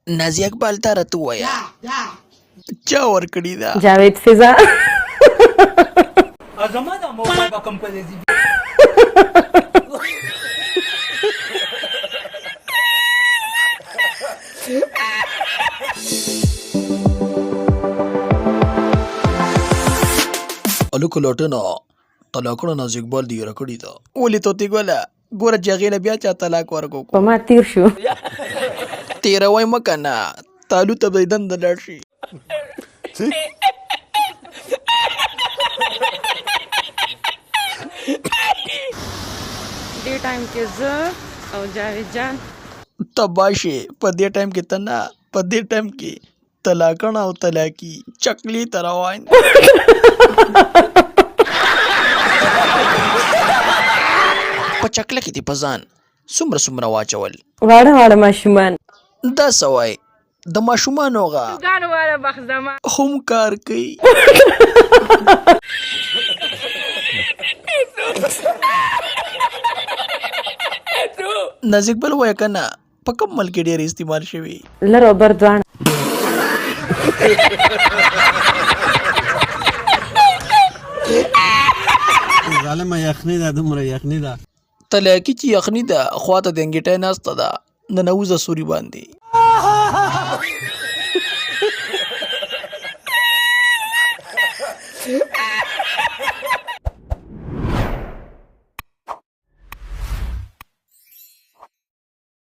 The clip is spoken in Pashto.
نازي اقبال ته راته ووایه چا ورکړې ده جاوید فضا زما دا موبایل به کوم کلی دي الوکو لوټنو طلاقونه نازي اقبال دی راکړې ده ولې توتي ګوله ګوره چې هغې نه بیا چا طلاق ورکو په ما تیر شو تېروی مه که نه تالو ته به یې دنده لاړ شي دې ټایم کې زه او جاوید جان تباه شي په دې ټایم کې ته نه په دې ټایم کې طلاقونه او طلاقي چکلي ته روان دي. په چکله کې دې په ځان څومره واچول واړه واړه ماشومان دا څه وایي د ماشومانو غه ګانو واړه بخت زما هم کار کوي نازک بل وایه که نه په کوم ملک کې ډېر استعمال شوي لر او بر دواړه ظالمه یخني ده دومره یخني ده طلاقي چې یخني ده خواته د انګیټۍ ناسته ده ننوځه سوري باندې